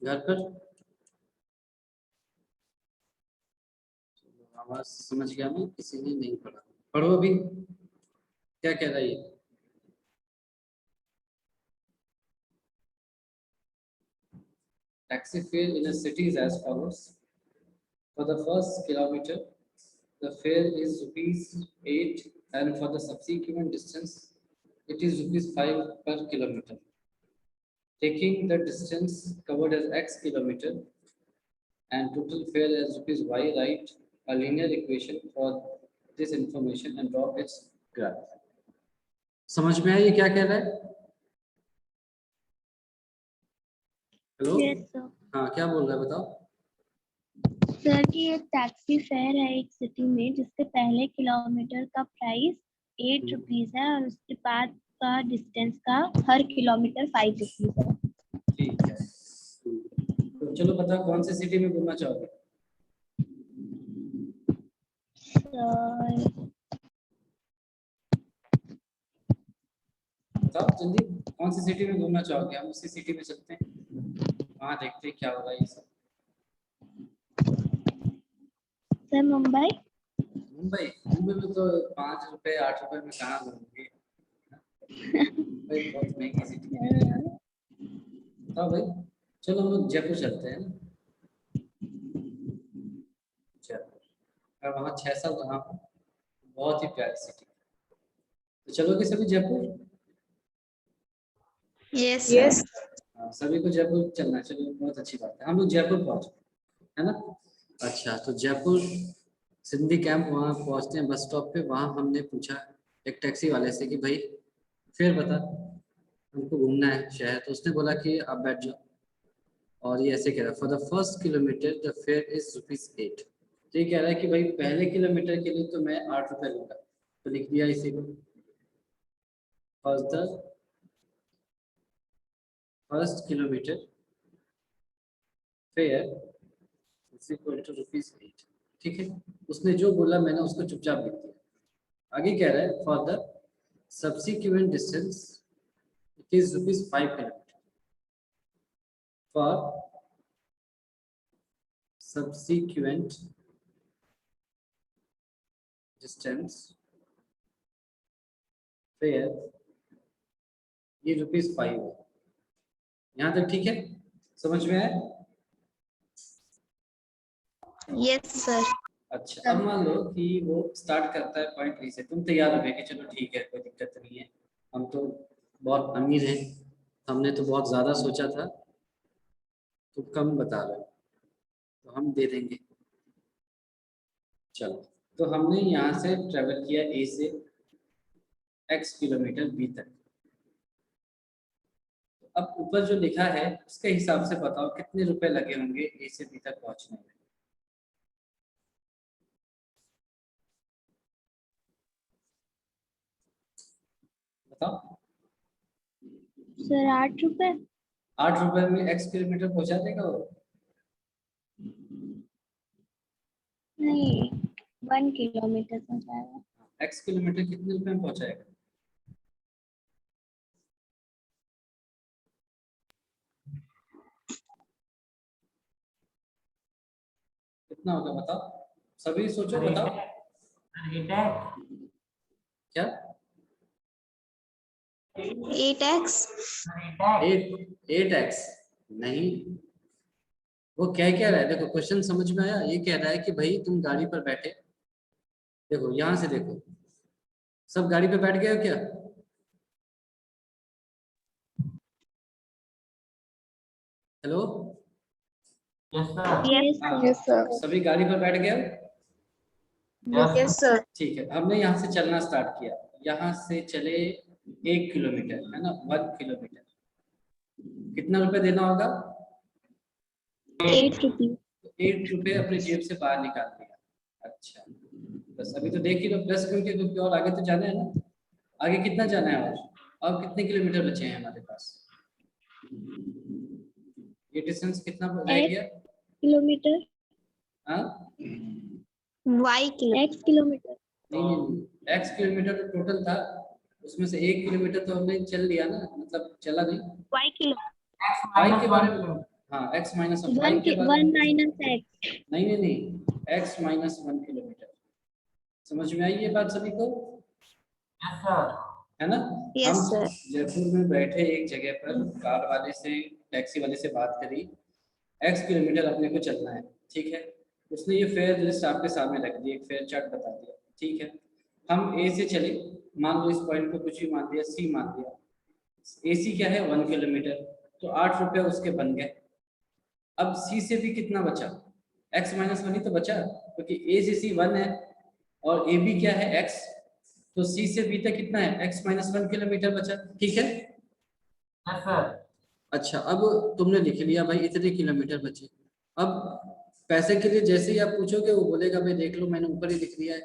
घर पर आवाज समझ गया मैं, किसी ने नहीं पढ़ा। पढ़ो अभी, क्या कह रहा है ये? Taxi fare in a city is as follows. For the first kilometer, the fare is ₹8, and for the subsequent distance, it is ₹5 per kilometer. Taking the distance covered as X kilometer and total fare as ₹Y, write a linear equation for this information and draw its graph. समझ में आया ये क्या कह रहा है? Hello? Yes, sir. हाँ, क्या बोल रहा है बताओ? सर कि एक टैक्सी फेयर है एक सिटी में जिसके पहले किलोमीटर का प्राइस ₹8 है और उसके बाद का डिस्टेंस का हर किलोमीटर ₹5 है। ठीक है, तो चलो बताओ कौन सी सिटी में घूमना चाहोगे? बताओ जल्दी, कौन सी सिटी में घूमना चाहोगे? हम उसी सिटी में चलते हैं, वहाँ देखते हैं क्या होगा ये सब। सर मुंबई मुंबई में तो ₹5 ₹8 में कहाँ घूमोगे? मुंबई बहुत महंगी सिटी है। बताओ भाई, चलो हम लोग जयपुर चलते हैं ना। जयपुर, और वहाँ 6 साल रहा हूँ, बहुत ही प्यारी सिटी। तो चलोगे सभी जयपुर? यस यस हाँ, सभी को जयपुर चलना है, चलो बहुत अच्छी बात है। हम लोग जयपुर पहुँचे, है ना? अच्छा, तो जयपुर सिंधी कैंप वहाँ पहुँचते हैं बस स्टॉप पे। वहाँ हमने पूछा एक टैक्सी वाले से कि भाई फिर बता, हमको घूमना है शहर। तो उसने बोला कि आप बैठ जाओ, और ये ऐसे कह रहा है, for the first kilometre the fare is ₹8। तो ये कह रहा है कि भाई पहले किलोमीटर के लिए तो मैं ₹8 लूँगा। तो लिख दिया इसी को, first kilometre fare is equal to ₹8। ठीक है, उसने जो बोला मैंने उसको चुपचाप लिख दिया। आगे कह रहा है, for the subsequent distance it is ₹5 kilometer. For subsequent distance fare ये ₹5 है। यहाँ तक ठीक है, समझ में आया? Yes sir. अच्छा, अब मान लो कि वो स्टार्ट करता है पॉइंट बी से। तुम तैयार हो गए कि चलो ठीक है, कोई दिक्कत नहीं है, हम तो बहुत अमीर हैं, हमने तो बहुत ज़्यादा सोचा था, तो कम बता रहे हो तो हम दे देंगे। चलो, तो हमने यहाँ से ट्रेवल किया ए से X किलोमीटर बी तक। अब ऊपर जो लिखा है उसके हिसाब से बताओ कितने रुपए लगे होंगे ए से बी तक पहुंचने में? बताओ। सर ₹8 ₹8 में X किलोमीटर पहुंचा देगा वो? नहीं 1 किलोमीटर पहुंचाएगा। X किलोमीटर कितने रुपए में पहुंचाएगा? कितना होगा बताओ, सभी सोचो, बताओ क्या? 8x 8x नहीं, वो क्या कह रहा है देखो, क्वेश्चन समझ में आया? ये कह रहा है कि भाई तुम गाड़ी पर बैठे, देखो यहाँ से देखो, सब गाड़ी पे बैठ गए हो क्या? हेलो? यस सर सभी गाड़ी पर बैठ गए हो? Yes sir. ठीक है, हमने यहाँ से चलना स्टार्ट किया। यहाँ से चले 1 किलोमीटर, है ना, 1 किलोमीटर। कितना रुपए देना होगा? ₹8 ₹8 अपने जेब से बाहर निकाल दिया। अच्छा, बस अभी तो देख ही लो, प्लस क्योंकि और आगे तो जाना है ना। आगे कितना जाना है और कितने किलोमीटर बचे हैं हमारे पास? ये डिस्टेंस कितना रह गया? किलोमीटर हाँ, X किलोमीटर नहीं, X किलोमीटर तो टोटल था, उसमें से 1 किलोमीटर तो हमने चल लिया ना, मतलब चला नहीं। Y किलो Y के बारे में, हाँ x माइनस वन, 1 के बाद 1 minus x। नहीं x माइनस 1 किलोमीटर। समझ में आई ये बात सभी को? है ना? Yes, हम sir. जयपुर में बैठे एक जगह पर कार वाले से, टैक्सी वाले से बात करी, x किलोमीटर अपने को चलना है, ठीक है। उसने ये फेयर लिस्ट आपके सामने रख दी, एक फेयर चार्ट बता दिया, ठीक है। हम ए से चले, मान लो इस पॉइंट को कुछ भी मान दिया, सी मान दिया। AC क्या है 1 किलोमीटर, तो 8 रुपये उसके बन गए। अब सी से भी कितना बचा, x माइनस 1 ही तो बचा, क्योंकि A से C 1 है और AB क्या है x, तो C से B तक कितना है x माइनस 1 किलोमीटर बचा, ठीक है। अच्छा, अब तुमने लिख लिया भाई इतने किलोमीटर बचे। अब पैसे के लिए जैसे ही आप पूछोगे वो बोलेगा भाई देख लो मैंने ऊपर ही लिख लिया है,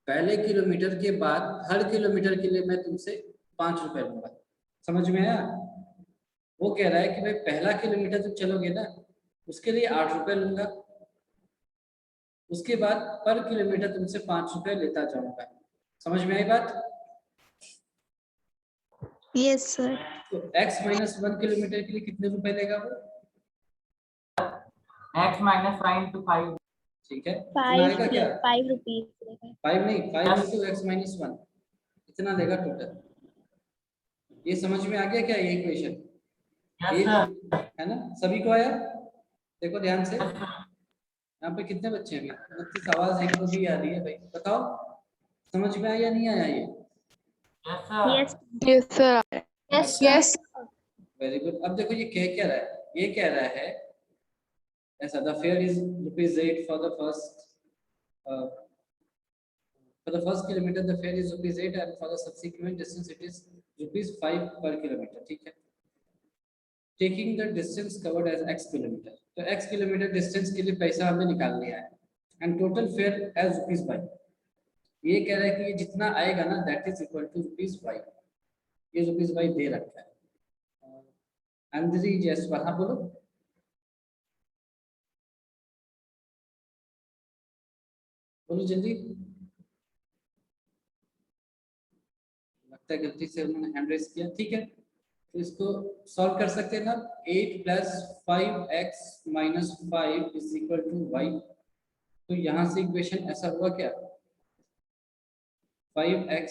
पहले किलोमीटर के बाद हर किलोमीटर के लिए मैं तुमसे 5 रुपए लूंगा। समझ में आया? वो कह रहा है कि भाई पहला किलोमीटर तुम चलोगे ना, उसके लिए 8 रुपए लूंगा, उसके बाद पर किलोमीटर तुमसे 5 रुपए लेता जाऊंगा। समझ में आई बात? Yes, sir. तो x माइनस 1 किलोमीटर के लिए कितने रुपए लेगा वो? x minus 5 into 5. ठीक है, इतना आएगा क्या? 5 rupees। 5 नहीं, 5 into x माइनस 1 इतना देगा टोटल। ये समझ में आ गया क्या ये इक्वेशन? Yes, sir. है ना? सभी को आया? देखो ध्यान से, यहाँ पे कितने बच्चे हैं? अभी 29 आवाज एक को भी आ रही है भाई, बताओ समझ में आया या नहीं आया ये? Yes, sir. Yes। Yes, sir. Yes, Yes. sir. Very good. अब देखो ये कह क्या रहा है, ये कह रहा है ऐसा, the fare is ₹8 for the first kilometre, the fare is ₹8 and for the subsequent distance it is ₹5 per kilometre, ठीक है। Taking the distance covered as x किलोमीटर, तो x किलोमीटर डिस्टेंस के लिए पैसा हमें निकाल लिया है, एंड टोटल फेयर एज ₹5। ये कह रहा है कि ये जितना आएगा ना दैट इज इक्वल टू ₹5। ये ₹5 दे रखा है। अंदरी जयसवाल, हाँ बोलो। बोलो जल्दी, लगता है गलती से उन्होंने हैंड रेस किया, ठीक है। तो इसको सॉल्व कर सकते हैं ना, 8 + 5x - 5 = y। तो यहाँ से इक्वेशन ऐसा हुआ क्या, 5x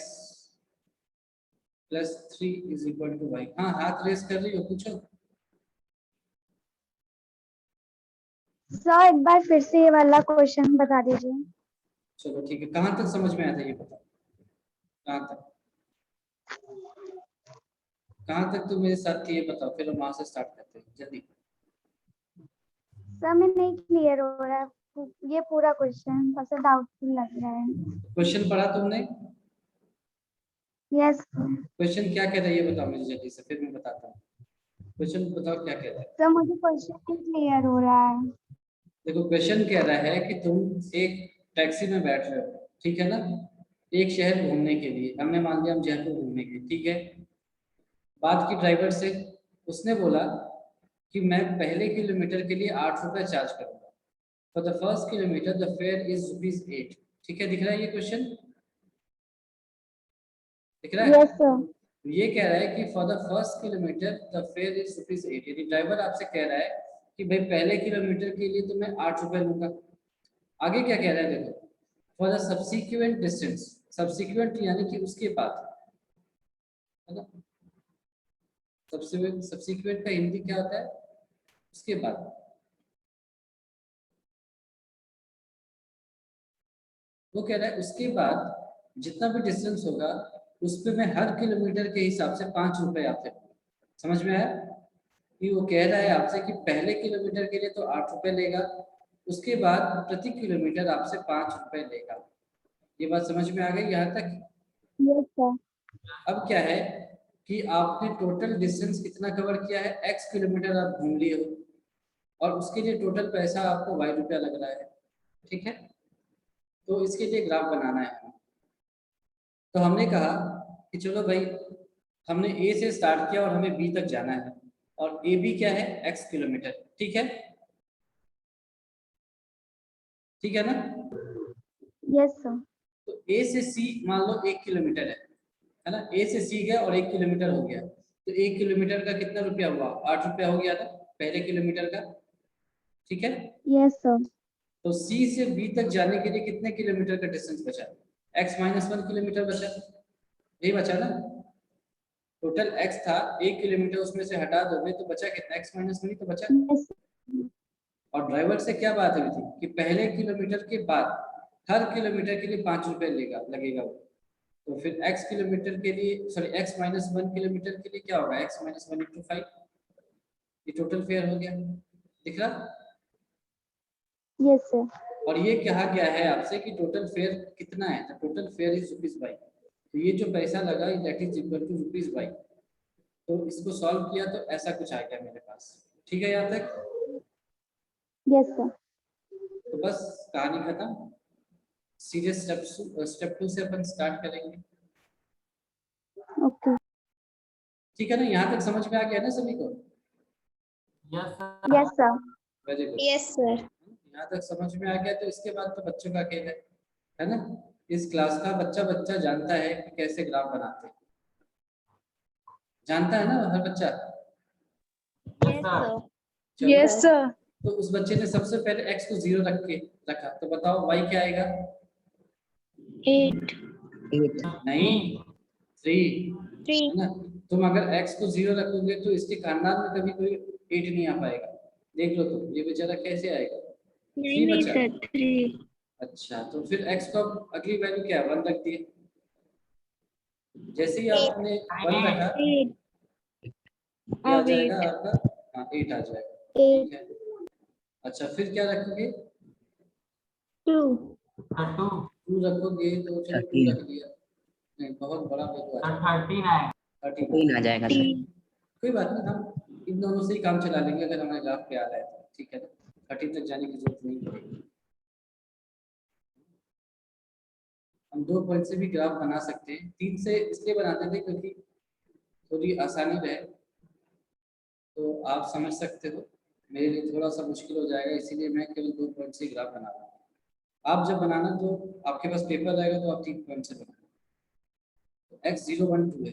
+ 3 = y। हाँ, हाथ रेस कर रही हो, पूछो। सर एक बार फिर से ये वाला क्वेश्चन बता दीजिए। चलो ठीक है, कहाँ तक समझ में आया था ये बताओ, कहाँ तक, कहाँ तक तुम मेरे साथ थी ये बताओ, फिर हम वहां से स्टार्ट करते हैं जल्दी। सर मैं नहीं क्लियर हो रहा है ये पूरा क्वेश्चन, बस डाउटफुल लग रहा है। क्वेश्चन पढ़ा तुमने? यस क्वेश्चन क्या कह रहा है ये बताओ मुझे जल्दी से, फिर मैं बताता हूँ। क्वेश्चन बताओ क्या कह रहा है। सर, मुझे क्वेश्चन नहीं क्लियर हो रहा है। देखो क्वेश्चन कह रहा है कि तुम एक टैक्सी में बैठ रहे हो, ठीक है ना, एक शहर घूमने के लिए, हमने मान लिया हम जयपुर घूमने के, ठीक है। बात की ड्राइवर से, उसने बोला कि मैं पहले किलोमीटर के लिए 8 रुपए चार्ज करूंगा, for the first kilometre the fare is ₹8। ठीक है, दिख रहा है ये क्वेश्चन, दिख रहा है? Yes sir. ये कह रहा है कि for the first kilometre the fare is ₹8। यदि ड्राइवर आपसे कह रहा है कि भाई पहले किलोमीटर के लिए तो मैं 8 रुपए लूंगा। आगे क्या कह रहा है देखो, for the subsequent distance, subsequent यानी कि उसके बाद, है ना। सब्सिक्वेंट का हिंदी क्या होता है, उसके बाद। वो कह रहा है उसके बाद जितना भी डिस्टेंस होगा उस पे मैं हर किलोमीटर के हिसाब से 5 रुपए आपसे। समझ में आया कि वो कह रहा है आपसे कि पहले किलोमीटर के लिए तो 8 रुपए लेगा, उसके बाद प्रति किलोमीटर आपसे 5 रुपए लेगा। ये बात समझ में आ गई यहाँ तक? Yes sir. अब क्या है कि आपने टोटल डिस्टेंस कितना कवर किया है, x किलोमीटर आप घूम लिए हो, और उसके लिए टोटल पैसा आपको y रुपया लग रहा है, ठीक है। तो इसके लिए ग्राफ बनाना है हमें। तो हमने कहा कि चलो भाई, हमने A से स्टार्ट किया और हमें B तक जाना है, और AB क्या है, x किलोमीटर, ठीक है, ठीक है ना। Yes sir. तो A से C मान लो 1 किलोमीटर है ना, A से C गया और 1 किलोमीटर हो गया, तो 1 किलोमीटर का कितना रुपया हुआ, 8 रुपया हो गया था, पहले किलोमीटर का, ठीक है। Yes sir. तो सी से बी तक जाने के लिए कितने किलोमीटर का डिस्टेंस बचा? x-1 किलोमीटर बचा, यही बचा ना। टोटल x था 1 किलोमीटर, उसमें से हटा दोगे तो बचा कितना? x-1 ही तो बचा। यस और ड्राइवर से क्या बात हुई थी कि पहले किलोमीटर के बाद हर किलोमीटर के लिए 5 रुपए लगेगा वो। तो फिर x किलोमीटर के लिए, सॉरी x-1 किलोमीटर के लिए क्या होगा? x-1 × 5, ये टोटल फेयर हो गया, दिख रहा। Yes sir. और ये कहा गया है आपसे कि टोटल फेयर कितना है, तो टोटल फेयर इज ₹2 तो ये जो पैसा लगा दैट इज इक्वल टू ₹2। तो इसको सॉल्व किया तो ऐसा कुछ आ गया मेरे पास, ठीक है यहाँ तक। Yes sir. तो बस कहानी खत्म। सीधे स्टेप 2 से अपन स्टार्ट करेंगे, ओके। ठीक है ना। यहाँ तक समझ में आ गया ना सभी को? Yes, sir. Yes sir. Very good. Yes, sir. यहाँ तक समझ में आ गया तो इसके बाद तो बच्चों का खेल है ना। इस क्लास का बच्चा जानता है कि कैसे ग्राफ बनाते हैं, जानता है ना हर बच्चा। Yes, sir. चलो, यस सर। तो उस बच्चे ने सबसे पहले x को 0 रखा, तो बताओ y क्या आएगा? 8। नहीं, 3 3. है ना। तुम अगर x को 0 रखोगे तो इसके खानदान में कभी कोई 8 नहीं आ पाएगा। देख लो तुम, ये बेचारा कैसे आएगा? 3 नहीं बचा। सर 3। अच्छा, तो फिर x को अगली वैल्यू क्या है? 1 रख दिए। जैसे ही आपने 1 रखा, 8 क्या आ अब जाएगा 8। आपका? हाँ 8 आ जाएगा, 8 ठीक है। अच्छा, फिर क्या रखोगे? 2। Sir, 2. 2 रखोगे तो चलो 2 रख दिया। नहीं, बहुत बड़ा वैल्यू आ Sir, जाएगा, 13 आए. 13 आ जाएगा सर। 3। कोई बात नहीं, हम इन दोनों से ही काम चला लेंगे अगर हमारे ग्राफ पे आ रहा है तो, ठीक है ना। 30 तक जाने की जरूरत नहीं पड़ेगी। हम 2 पॉइंट से भी ग्राफ बना सकते हैं, 3 से इसलिए बनाते थे क्योंकि थोड़ी आसानी रहे, तो आप समझ सकते हो। मेरे लिए थोड़ा सा मुश्किल हो जाएगा, इसीलिए मैं केवल 2 पॉइंट से ग्राफ बना रहा हूँ। आप जब बनाना तो आपके पास पेपर रहेगा तो आप 3 पॉइंट से बनाना। तो x 0 1 2 है,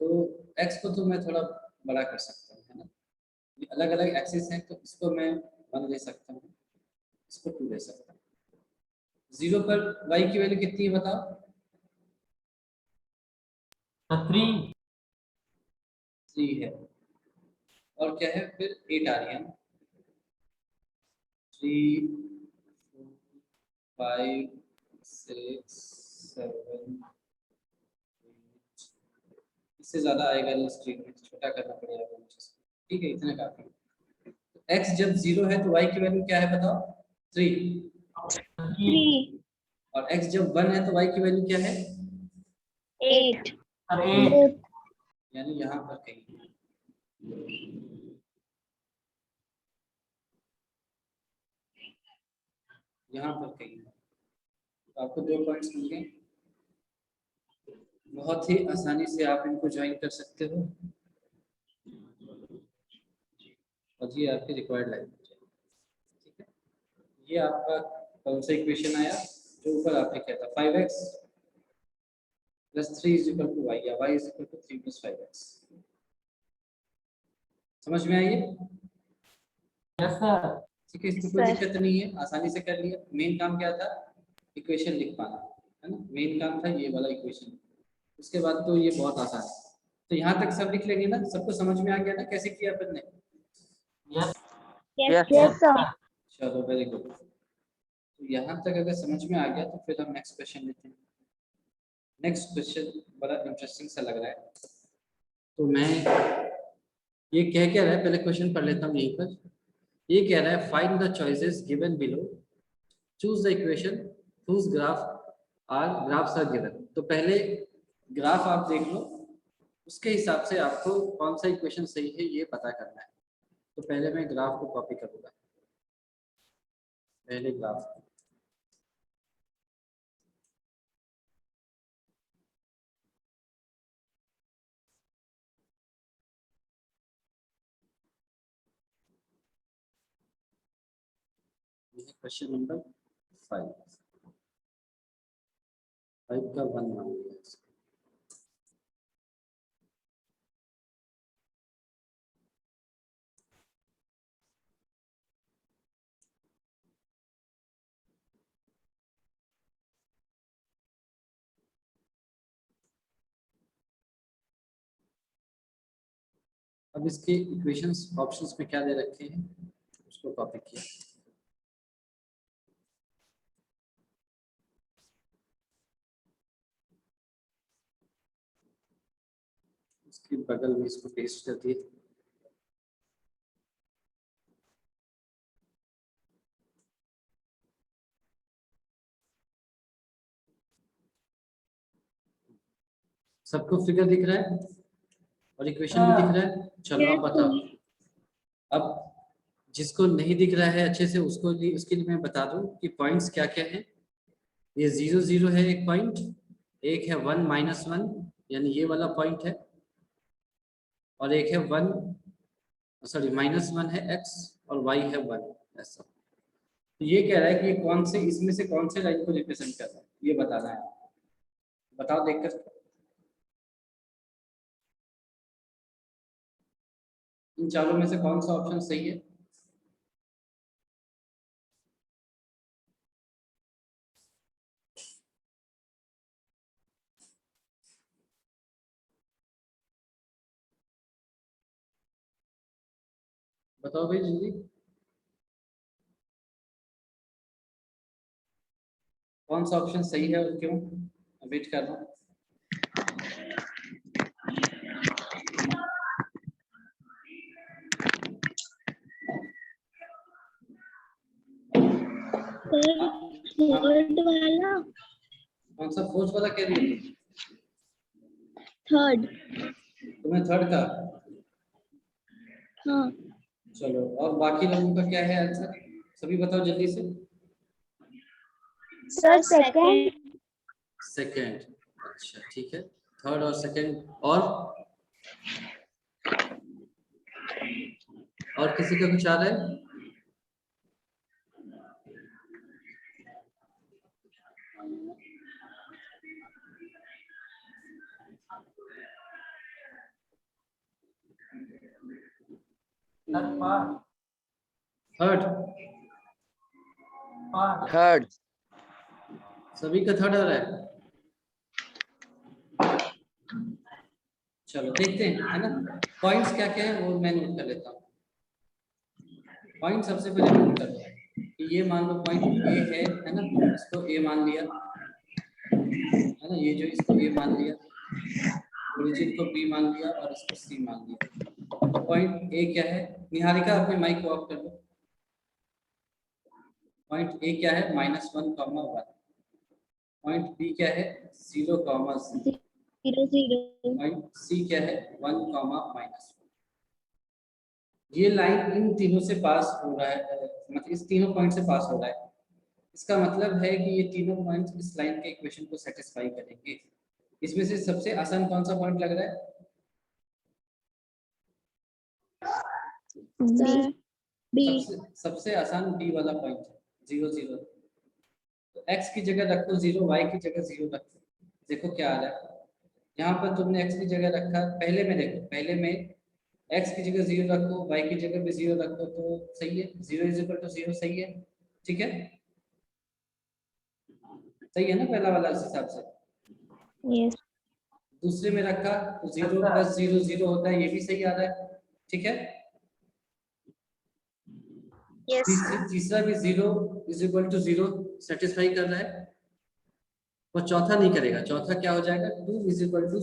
तो x को तो मैं थोड़ा बड़ा कर सकता हूँ, है ना। ये अलग अलग एक्सिस हैं तो इसको मैं 1 ले सकता हूँ, इसको 2 ले सकता हूँ। 0 पर y की वैल्यू कितनी है बताओ? Sir, 3. 3 है। और क्या है फिर? 8 आ रही है ना। 3 4 5 6 7 इससे ज्यादा आएगा नहीं, स्क्रीन में छोटा करना पड़ेगा मुझे, ठीक है। इतना काफी है। x जब 0 है तो y की वैल्यू क्या है बताओ? 3। 3। और x जब 1 है तो y की वैल्यू क्या है? 8। Sir, 8. यानी यहाँ पर कहीं, यहाँ पर कहीं। तो आपको 2 पॉइंट्स मिल गए, बहुत ही आसानी से आप इनको ज्वाइन कर सकते हो और ये आपकी रिक्वायर्ड लाइन, ठीक है। ये आपका कौन सा इक्वेशन आया जो ऊपर आपने किया था? 5x + 3 = y, या y = 3 + 5x। समझ में आई है? Yes, sir. ठीक है, इसमें कोई दिक्कत नहीं है, आसानी से कर लिया। मेन काम क्या था? इक्वेशन लिख पाना, है ना। मेन काम था ये वाला इक्वेशन, उसके बाद तो ये बहुत आसान है। तो यहाँ तक सब लिख लेंगे ना, सबको समझ में आ गया ना कैसे किया अपन ने? Yes. Yes Yes, sir. sir. चलो वेरी गुड। तो यहाँ तक अगर समझ में आ गया तो फिर हम नेक्स्ट क्वेश्चन लेते हैं। नेक्स्ट क्वेश्चन बड़ा इंटरेस्टिंग सा लग रहा है, तो मैं ये क्या रहा है, पहले क्वेश्चन पढ़ लेता हूँ यहीं पर। ये कह रहा है find the choices given below, choose the equation whose graphs are given। तो पहले ग्राफ आप देख लो, उसके हिसाब से आपको कौन सा इक्वेशन सही है ये पता करना है। तो पहले मैं ग्राफ को कॉपी करूंगा, पहले ग्राफ। ये क्वेश्चन नंबर 5 का 1 मान लिया इसको। अब इसके इक्वेशंस ऑप्शंस में क्या दे रखे हैं उसको कॉपी किया। इसके बगल में इसको पेस्ट कर दिए। सबको फिगर दिख रहा है और इक्वेशन भी दिख रहा है? चलो अब बताओ। अब जिसको नहीं दिख रहा है अच्छे से उसके लिए मैं बता दूं कि पॉइंट्स क्या क्या है। ये 0 0 है एक पॉइंट, एक है 1 -1 यानी ये वाला पॉइंट है, और एक है -1 है x और y है 1। ऐसा तो ये कह रहा है कि ये कौन से इसमें से कौन से लाइन को रिप्रेजेंट कर रहा है ये बताना है। बताओ देखकर, इन चारों में से कौन सा ऑप्शन सही है? बताओ भाई जल्दी, कौन सा ऑप्शन सही है और क्यों? वेट कर रहा हूँ। थर्ड वाला। कौन सा फोर्थ वाला कह रही है? थर्ड। तुम्हें थर्ड का? हाँ। चलो, और बाकी लोगों का क्या है आंसर? सभी बताओ जल्दी से। Sir second. सेकंड, अच्छा ठीक है। थर्ड और सेकंड, और किसी का कुछ आ रहा है? Third, third. सभी का थर्ड आ रहा है? चलो देखते हैं, है ना। पॉइंट्स क्या क्या है वो मैं नोट कर लेता हूँ। पॉइंट सबसे पहले नोट कर लो कि ये मान लो पॉइंट ए है ना, इसको ए मान लिया, है ना। ये जो इसको ए मान लिया, ओरिजिन को बी मान लिया और इसको सी मान लिया। तो पॉइंट ए क्या है? निहारिका अपने माइक को ऑफ कर दो। पॉइंट ए क्या है? -1, 1। पॉइंट बी क्या है? 0, 0। 0 0। पॉइंट सी क्या है? 1, -1। ये लाइन इन तीनों से पास हो रहा है, मतलब इस तीनों पॉइंट से पास हो रहा है। इसका मतलब है कि ये तीनों पॉइंट्स इस लाइन के इक्वेशन को सेटिस्फाई करेंगे। इसमें से सबसे आसान कौन सा पॉइंट लग रहा है? बी। सबसे आसान बी वाला पॉइंट है, 0 0। तो x की जगह रखो 0, y की जगह 0 रखो। देखो क्या आ रहा है। यहाँ पर तुमने x की जगह रखा, पहले में देखो, पहले में x की जगह 0 रखो, y की जगह भी 0 रखो, तो सही है। 0 = 0 सही है, ठीक है। सही है ना पहला वाला इस हिसाब से? यस। दूसरे में रखा तो 0 + 0 0 होता है, ये भी सही आ रहा है, ठीक है। Yes, sir. तीसरा भी 0 = 0 सेटिस्फाई कर रहा है, और चौथा नहीं करेगा। चौथा क्या हो जाएगा? 2 = 7, 2 =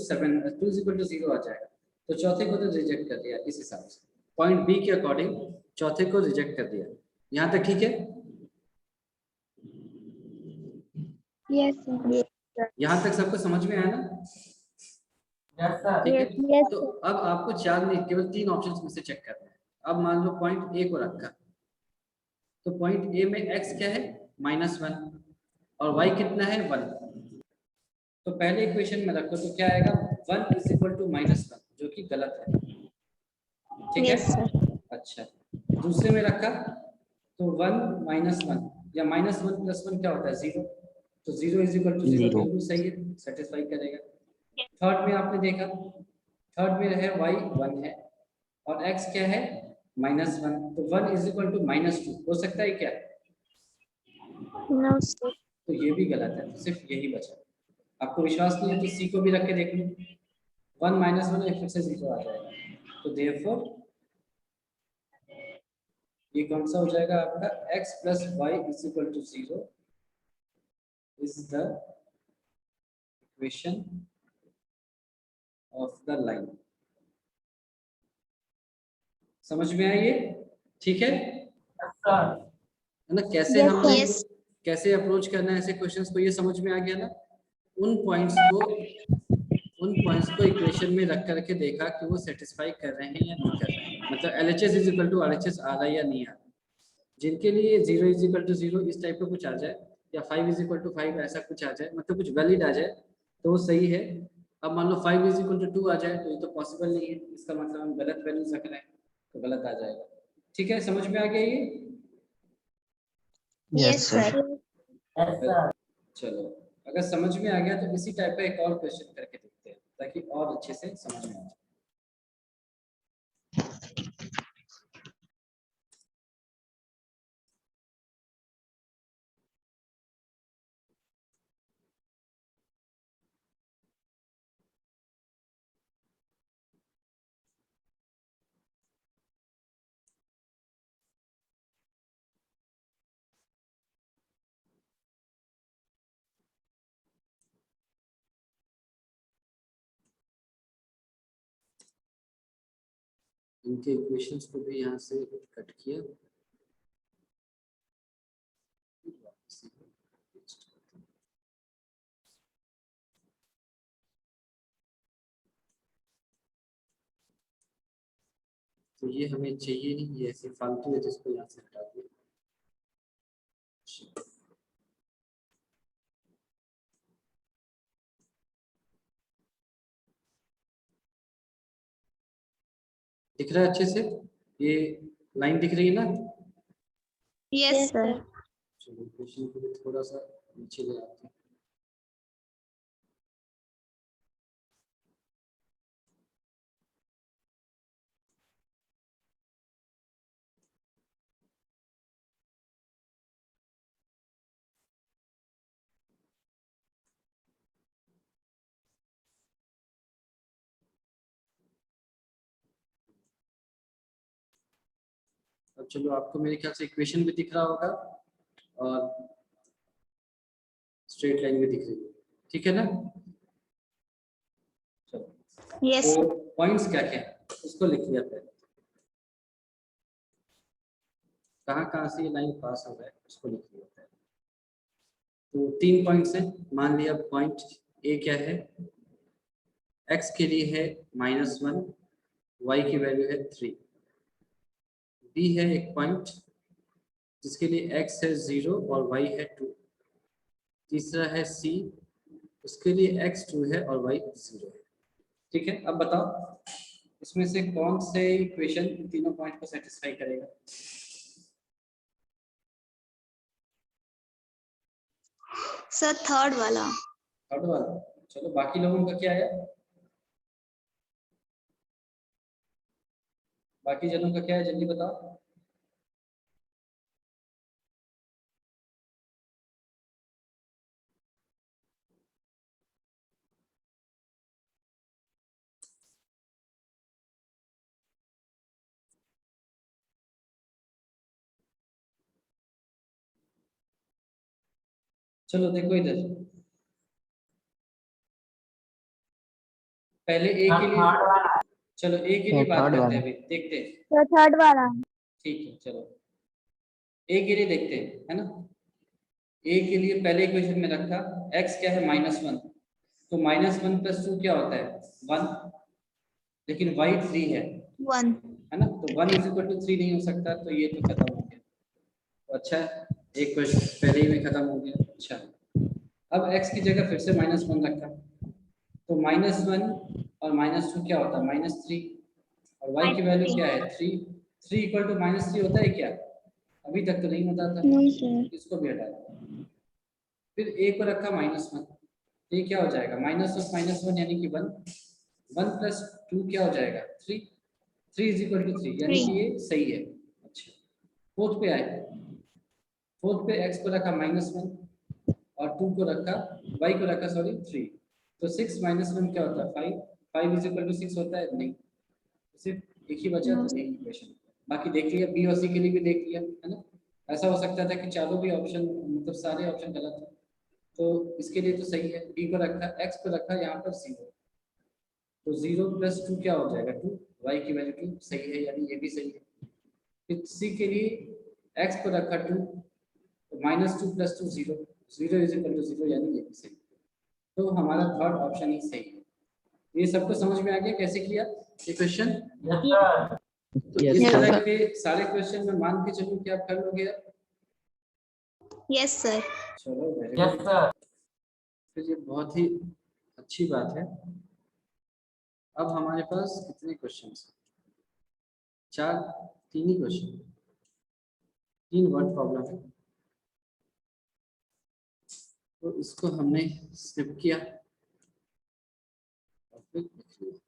0 आ जाएगा। तो चौथे को तो रिजेक्ट कर दिया इस हिसाब से। पॉइंट बी के अकॉर्डिंग चौथे को रिजेक्ट कर दिया। यहाँ तक ठीक है? Yes sir. यहाँ तक सबको समझ में आया ना? ठीक है। Yes, तो अब आपको 4 नहीं, केवल 3 ऑप्शंस में से चेक करना है। अब मान लो पॉइंट ए को रखा, तो पॉइंट ए में x क्या है? -1 और y कितना है? 1। तो पहले इक्वेशन में रखो तो क्या आएगा? 1 = -1, जो कि गलत है, ठीक है। Yes, sir. अच्छा, दूसरे में रखा तो 1 -1 या -1 + 1 क्या होता है? 0। तो 0 = 0 बिल्कुल सही है, सेटिस्फाई करेगा। थर्ड में आपने देखा, थर्ड में है y 1 है और x क्या है? -1। तो 1 = -2 हो सकता है क्या? No, sir. तो ये भी गलत है, तो सिर्फ यही बचा। आपको विश्वास नहीं है तो सी को भी रख के देख लो। 1 - 1 फिर से 0 आ जाएगा। तो देयरफॉर ये कौन सा हो जाएगा आपका x plus y is equal to 0 is the equation of the line. समझ में आई ये? ठीक है सर ना? कैसे Yes, हम sir. Yes. कैसे अप्रोच करना है ऐसे क्वेश्चंस को, ये समझ में आ गया ना? उन पॉइंट्स को इक्वेशन में रख करके देखा कि वो सेटिस्फाई कर रहे हैं या नहीं कर रहे हैं, मतलब LHS is equal to RHS आ रहा है या नहीं आ रहा। जिनके लिए 0 इज इक्वल टू 0 इस टाइप का कुछ आ जाए या 5 इज इक्वल टू 5 ऐसा कुछ आ जाए, मतलब कुछ वैलिड आ जाए तो वो सही है। अब मान लो 5 इज इक्वल टू 2 आ जाए तो ये तो पॉसिबल नहीं है, इसका मतलब हम गलत वैल्यूज रख रहे हैं तो गलत आ जाएगा। ठीक है, समझ में आ गया ये? Yes, sir. यस सर चलो, अगर समझ में आ गया तो इसी टाइप का एक और क्वेश्चन करके देखते हैं ताकि और अच्छे से समझ में आ जाए। इनके इक्वेशंस को भी यहाँ से कट किया। तो ये हमें चाहिए नहीं, ये ऐसे फालतू है जिसको यहाँ से हटा दिया। दिख रहा है अच्छे से? ये लाइन दिख रही है ना? Yes, sir. चलो क्वेश्चन को भी थोड़ा सा नीचे ले आते हैं। अब चलो, आपको मेरे ख्याल से इक्वेशन भी दिख रहा होगा और स्ट्रेट लाइन भी दिख रही है, ठीक है ना? चलो, Yes. तो पॉइंट्स क्या क्या है उसको लिख लिया पहले, कहाँ कहाँ से ये लाइन पास हो रहा है उसको लिख लिया पहले। तो 3 पॉइंट्स हैं, मान लिया पॉइंट ए क्या है, x के लिए है -1, y की वैल्यू है 3। b है एक पॉइंट जिसके लिए x है 0 और y है 2। तीसरा है c, उसके लिए x 2 है और y 0 है। ठीक है, अब बताओ इसमें से कौन से इक्वेशन तीनों पॉइंट को सेटिस्फाई करेगा? Sir, third वाला. थर्ड वाला। चलो, बाकी लोगों का क्या है? बाकी जनों का क्या है, जल्दी बताओ। चलो देखो इधर, पहले ए के लिए, थर्ड वाला चलो ए के लिए बात करते हैं, अभी देखते हैं। तो थर्ड वाला ठीक है, चलो ए के लिए देखते हैं, है ना? ए के लिए पहले इक्वेशन में रखा x क्या है -1, तो -1 + 2 क्या होता है 1, लेकिन y 3 है 1. है ना? तो 1 = 3 नहीं हो सकता, तो ये तो खत्म हो गया। तो अच्छा, एक क्वेश्चन पहले ही में खत्म हो गया। अच्छा, अब x की जगह फिर से -1 रखा, तो -1 और -2 क्या होता है -3, और y की वैल्यू क्या है 3। 3 = -3 होता है क्या? अभी तक तो नहीं होता था। नहीं सर। इसको भी हटा दो। फिर a को रखा -1, ये क्या हो जाएगा -1 यानी कि 1। 1 + 2 क्या हो जाएगा 3। 3 = 3 यानी कि ये सही है। अच्छा, फोर्थ पे आए, फोर्थ पे x को रखा -1 और 2 को रखा, y को रखा सॉरी 3, तो 6 - 1 क्या होता है 5। 5 = 6 होता है नहीं, सिर्फ एक ही बचा तो एक इक्वेशन, बाकी देख लिया, बी और सी के लिए भी देख लिया, है ना। ऐसा हो सकता था कि चारों भी ऑप्शन मतलब सारे ऑप्शन गलत है, तो इसके लिए तो सही है, बी को रखा, एक्स को रखा यहाँ पर 0, तो 0 + 2 क्या हो जाएगा 2, वाई की वैल्यू 2 सही है, यानी ये भी सही है। फिर सी के लिए एक्स को रखा 2, तो -2 + 2 0, 0 = 0, यानी ये भी सही है। तो हमारा थर्ड ऑप्शन ही सही है। ये सबको समझ में आ गया कैसे किया ये क्वेश्चन? Yes, sir. तो इस तरह के सारे क्वेश्चन में मान के चलूं कि आप कर लोगे यार? Yes sir. चलो वेरी Yes, गुड, sir. तो ये बहुत ही अच्छी बात है। अब हमारे पास कितने क्वेश्चन? 4, 3 ही क्वेश्चन, 3 वर्ड प्रॉब्लम है, तो इसको हमने स्किप किया और फिर लिख लिया।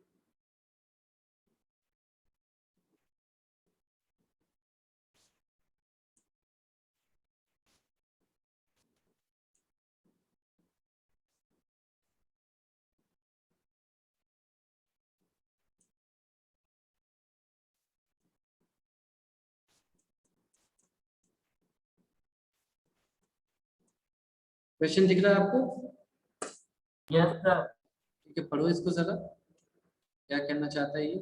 क्वेश्चन दिख रहा है आपको? Yes, sir. ठीक है, पढ़ो इसको जरा, क्या कहना चाहता है ये।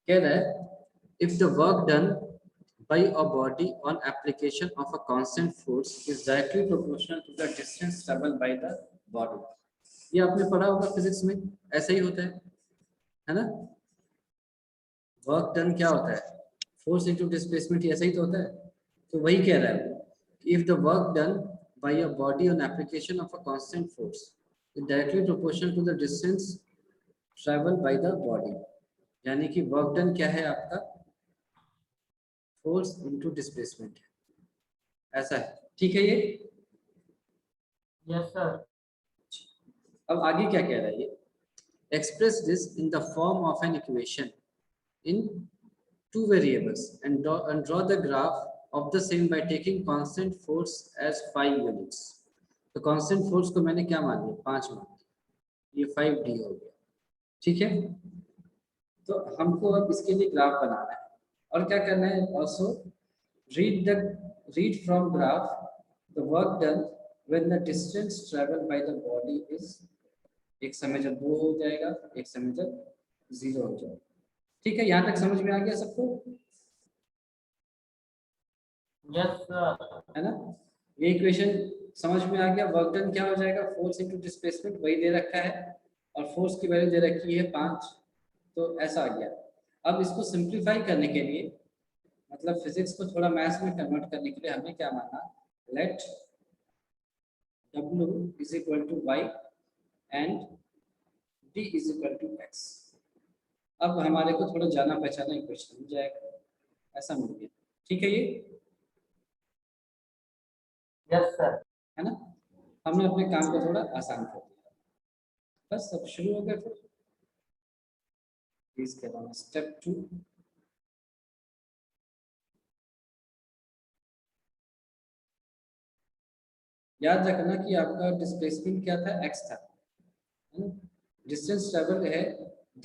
कह रहा है if the work done by a body on application of a constant force is directly proportional to the distance traveled by the body। ये आपने पढ़ा होगा फिजिक्स में, ऐसा ही होता है ना। वर्क डन क्या होता है, फोर्स इनटू डिस्प्लेसमेंट, ऐसा ही तो होता है। तो वही कह रहा है if the work done by a body on application of a constant force is directly proportional to the distance travel by the body, यानी कि वर्क डन क्या है आपका, फोर्स इनटू डिस्प्लेसमेंट है, ऐसा है। ठीक है ये। Yes, sir. अब आगे क्या कह रहा है ये, express this in the form of an equation in 2 variables and draw the graph of the same by taking constant force as 5 units। तो constant force को मैंने क्या मान लिया, 5 मान लिया, ये 5d हो गया। ठीक है, तो हमको अब इसके लिए ग्राफ बनाना है और क्या करना है, also read from graph the work done when the distance traveled by the body is, एक समय जब 2 हो जाएगा, एक समय जब 0 हो जाएगा। ठीक है, यहाँ तक समझ में आ गया सबको, Yes, sir. है ना। ये इक्वेशन समझ में आ गया, वर्क डन क्या हो जाएगा, फोर्स इनटू डिस्प्लेसमेंट वही दे रखा है और फोर्स की वैल्यू दे रखी है 5, तो ऐसा आ गया। अब इसको सिंप्लीफाई करने के लिए, मतलब फिजिक्स को थोड़ा मैथ्स में कन्वर्ट करने के लिए हमें क्या मानना, let W = y and D = x। अब हमारे को थोड़ा जाना पहचाना इक्वेशन मिल जाएगा, ऐसा मिल गया। ठीक है ये, Yes, sir. है ना। हमने अपने काम को थोड़ा आसान कर दिया, बस अब शुरू हो गया। फिर इसके बाद स्टेप 2, याद रखना कि आपका डिस्प्लेसमेंट क्या था, x था, डिस्टेंस ट्रेवल है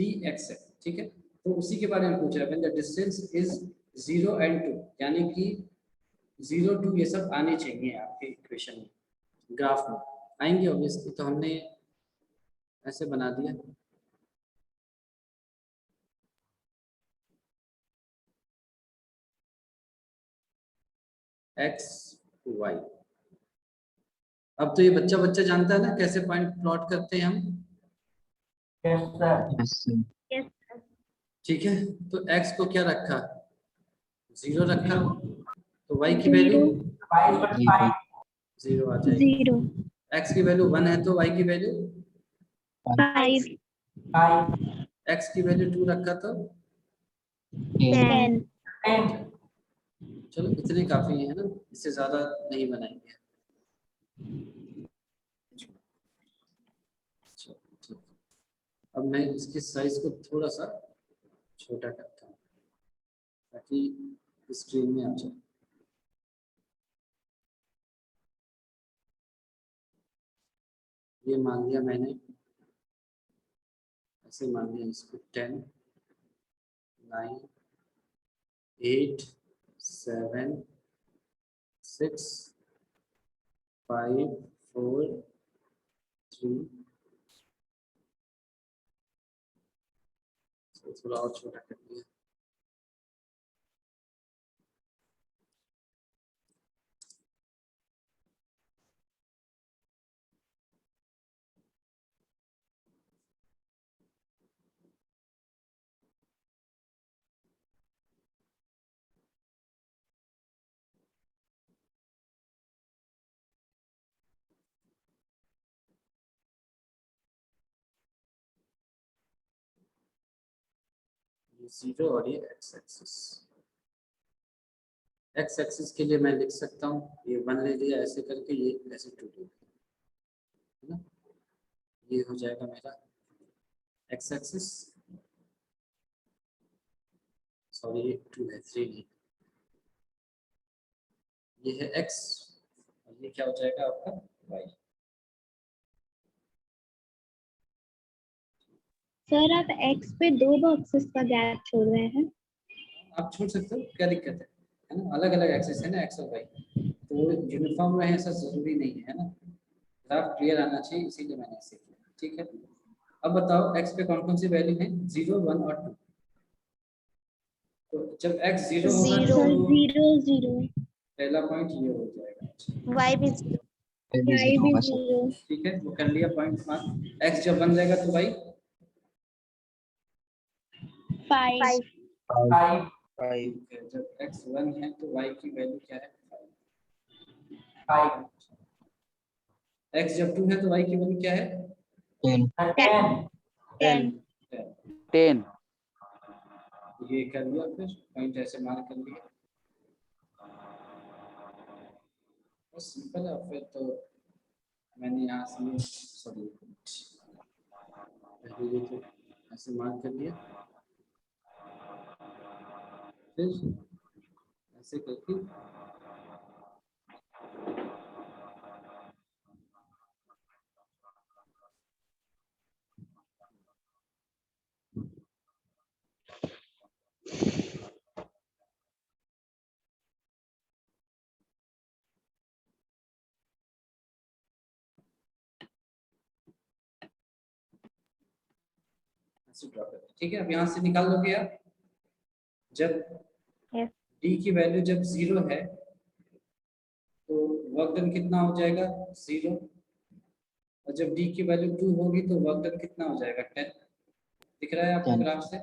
dx है। ठीक है, तो उसी के बारे में पूछ रहा है, when the distance is 0 and 2, यानी कि 0 2 ये सब आने चाहिए आपके इक्वेशन में, ग्राफ में आएंगे ऑब्वियसली, तो हमने ऐसे बना दिया। x y, अब तो ये बच्चा बच्चा जानता है ना कैसे पॉइंट प्लॉट करते हैं हम। Yes, sir. Yes, sir. ठीक है, तो x को क्या रखा, 0 रखा, तो y की वैल्यू 5.5. 0 आ जाएगी। 0, x की वैल्यू 1 है तो y की वैल्यू 5, 5. x की वैल्यू 2 रखा तो 10, 10. चलो इतने काफी है ना, इससे ज्यादा नहीं बनाएंगे। चलो, ठीक। अब मैं इसकी साइज को थोड़ा सा छोटा करता हूँ ताकि स्क्रीन में आ जाए। ये मान लिया मैंने, ऐसे मान लिया इसको 10 9 8 7 6 5 4 3, थोड़ा और छोटा कर दिया। ये 0 और ये एक्स एक्सिस। एक्स एक्सिस के लिए मैं लिख सकता हूँ, ये 1 ले लिया ऐसे करके, ये ऐसे 2 ले लिया, है ना। ये हो जाएगा मेरा एक्स एक्सिस, सॉरी ये 2 है 3 नहीं, ये है एक्स और ये क्या हो जाएगा आपका वाई। सर आप x पे 2 बॉक्सेस का गैप छोड़ रहे हैं। आप छोड़ सकते हो, क्या दिक्कत है ना, अलग अलग एक्सिस है ना एक्स और वाई, तो यूनिफॉर्म रहे ऐसा जरूरी नहीं है ना, ग्राफ क्लियर आना चाहिए, इसीलिए मैंने ऐसे किया। ठीक है, अब बताओ x पे कौन कौन सी वैल्यू है, 0 1 और 2। तो जब x 0 होगा Zero. सर तो 0 0 पहला पॉइंट ये हो जाएगा। Y भी 0. y भी 0। ठीक है, वो कर लिया पॉइंट मार्क। x जब बन जाएगा तो y 5 5 ठीक है, जब x 1 है तो y की वैल्यू क्या है 5 x जब 2 है तो y की वैल्यू क्या है 10 10। ये कर लिया, फिर पॉइंट ऐसे मार्क कर लिया, बस सिंपल है। फिर तो मैंने यहाँ से सॉरी पहले ये तो ऐसे मार्क कर लिया, फिर ऐसे करके ऐसे ड्रॉ कर दिया। ठीक है, अब यहाँ से निकाल लोगे आप, जब Yes. d की वैल्यू जब 0 है तो वर्क डन कितना हो जाएगा 0, और जब d की वैल्यू 2 होगी तो वर्क डन कितना हो जाएगा 10। दिख रहा है आपको ग्राफ से।